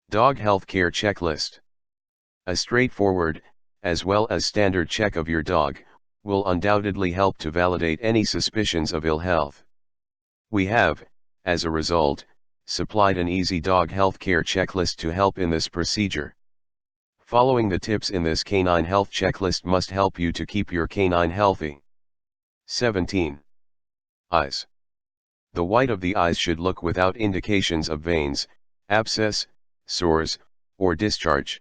Dog Health Care Checklist. A straightforward, as well as standard check of your dog, will undoubtedly help to validate any suspicions of ill health. We have, as a result, supplied an easy dog health care checklist to help in this procedure. Following the tips in this canine health checklist must help you to keep your canine healthy. 17. Eyes. The white of the eyes should look without indications of veins, abscess, sores, or discharge.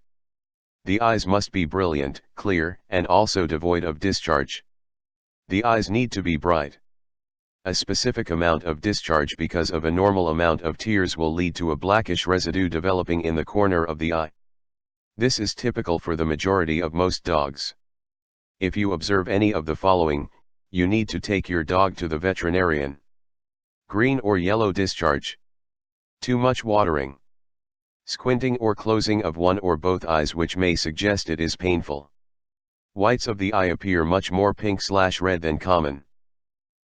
The eyes must be brilliant, clear, and also devoid of discharge. The eyes need to be bright. A specific amount of discharge because of a normal amount of tears will lead to a blackish residue developing in the corner of the eye. This is typical for the majority of most dogs. If you observe any of the following, you need to take your dog to the veterinarian. Green or yellow discharge. Too much watering. Squinting or closing of one or both eyes which may suggest it is painful. Whites of the eye appear much more pink/red than common.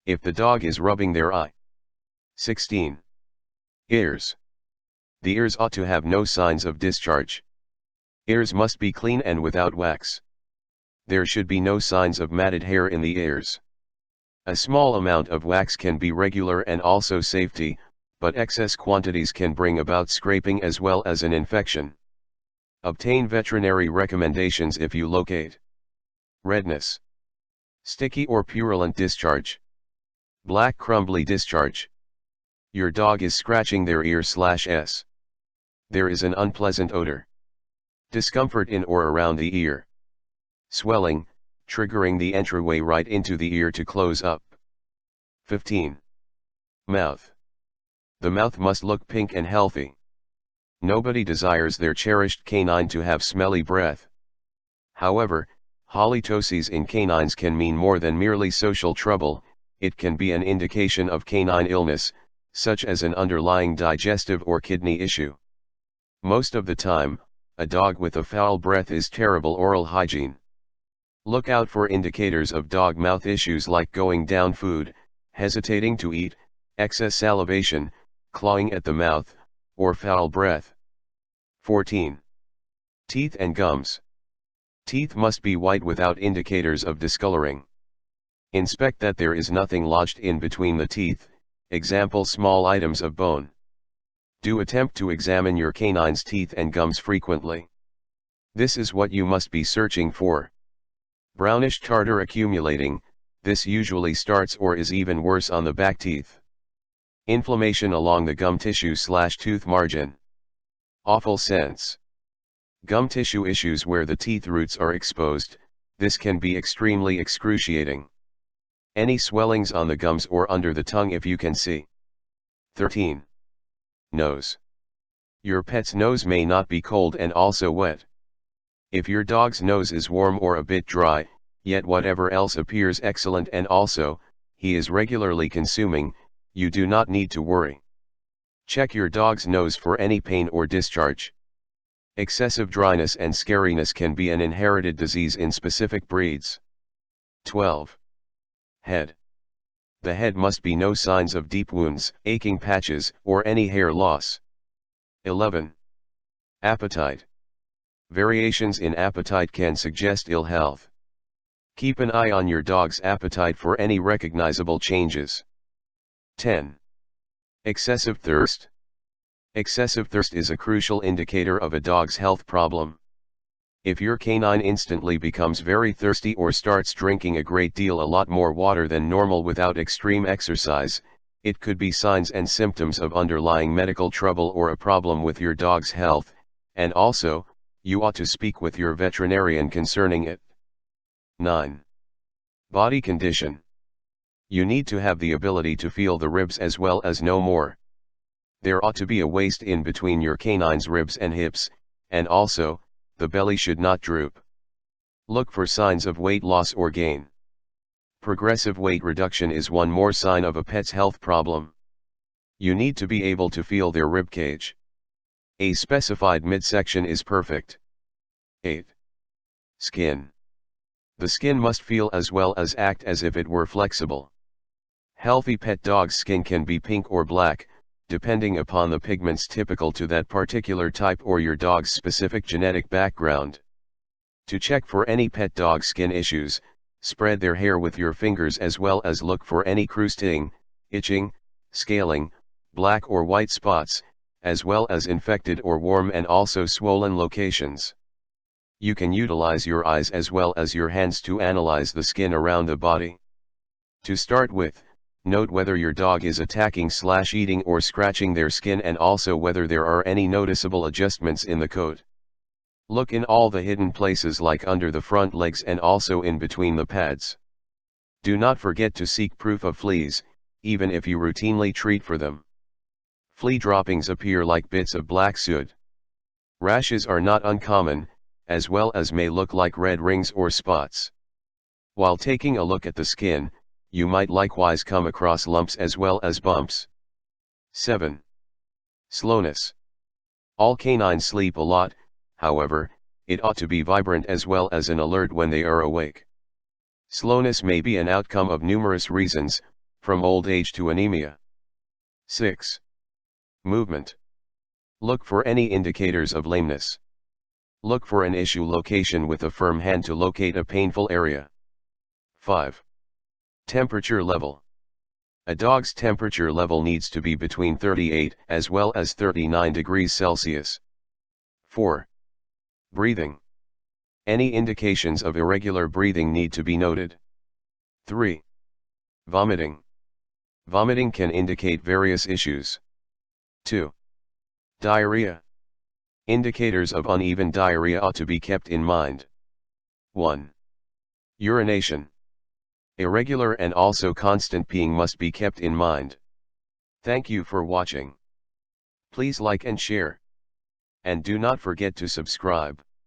If the dog is rubbing their eye. 16. Ears. The ears ought to have no signs of discharge. Ears must be clean and without wax. There should be no signs of matted hair in the ears. A small amount of wax can be regular and also safety, but excess quantities can bring about scraping as well as an infection. Obtain veterinary recommendations if you locate redness, sticky or purulent discharge, black crumbly discharge. Your dog is scratching their ear/s. There is an unpleasant odor. Discomfort in or around the ear. Swelling, triggering the entryway right into the ear to close up. 15. Mouth. The mouth must look pink and healthy. Nobody desires their cherished canine to have smelly breath. However, halitosis in canines can mean more than merely social trouble. It can be an indication of canine illness, such as an underlying digestive or kidney issue. Most of the time, a dog with a foul breath is terrible oral hygiene. Look out for indicators of dog mouth issues like going down food, hesitating to eat, excess salivation, clawing at the mouth, or foul breath. 14. Teeth and gums. Teeth must be white without indicators of discoloring. Inspect that there is nothing lodged in between the teeth, example small items of bone. Do attempt to examine your canine's teeth and gums frequently. This is what you must be searching for. Brownish tartar accumulating, this usually starts or is even worse on the back teeth. Inflammation along the gum tissue/tooth margin. Awful sense. Gum tissue issues where the teeth roots are exposed, this can be extremely excruciating. Any swellings on the gums or under the tongue if you can see. 13. Nose. Your pet's nose may not be cold and also wet. If your dog's nose is warm or a bit dry, yet whatever else appears excellent and also, he is regularly consuming, you do not need to worry. Check your dog's nose for any pain or discharge. Excessive dryness and scariness can be an inherited disease in specific breeds. 12. Head. The head must be no signs of deep wounds, aching patches, or any hair loss. 11. Appetite. Variations in appetite can suggest ill health. Keep an eye on your dog's appetite for any recognizable changes. 10. Excessive thirst. Excessive thirst is a crucial indicator of a dog's health problem. If your canine instantly becomes very thirsty or starts drinking a great deal a lot more water than normal without extreme exercise, it could be signs and symptoms of underlying medical trouble or a problem with your dog's health, and also, you ought to speak with your veterinarian concerning it. 9. Body condition. You need to have the ability to feel the ribs as well as no more. There ought to be a waist in between your canine's ribs and hips, and also, the belly should not droop. Look for signs of weight loss or gain. Progressive weight reduction is one more sign of a pet's health problem. You need to be able to feel their rib cage. A specified midsection is perfect. 8. Skin. The skin must feel as well as act as if it were flexible. Healthy pet dog's skin can be pink or black, depending upon the pigments typical to that particular type or your dog's specific genetic background. To check for any pet dog skin issues, spread their hair with your fingers as well as look for any crusting, itching, scaling, black or white spots, as well as infected or warm and also swollen locations. You can utilize your eyes as well as your hands to analyze the skin around the body. To start with, note whether your dog is attacking/eating or scratching their skin and also whether there are any noticeable adjustments in the coat. Look in all the hidden places like under the front legs and also in between the pads. Do not forget to seek proof of fleas, even if you routinely treat for them. Flea droppings appear like bits of black soot. Rashes are not uncommon, as well as may look like red rings or spots. While taking a look at the skin, you might likewise come across lumps as well as bumps. 7. Slowness. All canines sleep a lot, however, it ought to be vibrant as well as an alert when they are awake. Slowness may be an outcome of numerous reasons, from old age to anemia. 6. Movement. Look for any indicators of lameness. Look for an issue location with a firm hand to locate a painful area. 5. Temperature level. A dog's temperature level needs to be between 38 as well as 39 degrees Celsius. 4. Breathing. Any indications of irregular breathing need to be noted. 3. Vomiting. Vomiting can indicate various issues. 2. Diarrhea. Indicators of uneven diarrhea ought to be kept in mind. 1. Urination. Irregular and also constant peeing must be kept in mind. Thank you for watching. Please like and share. And do not forget to subscribe.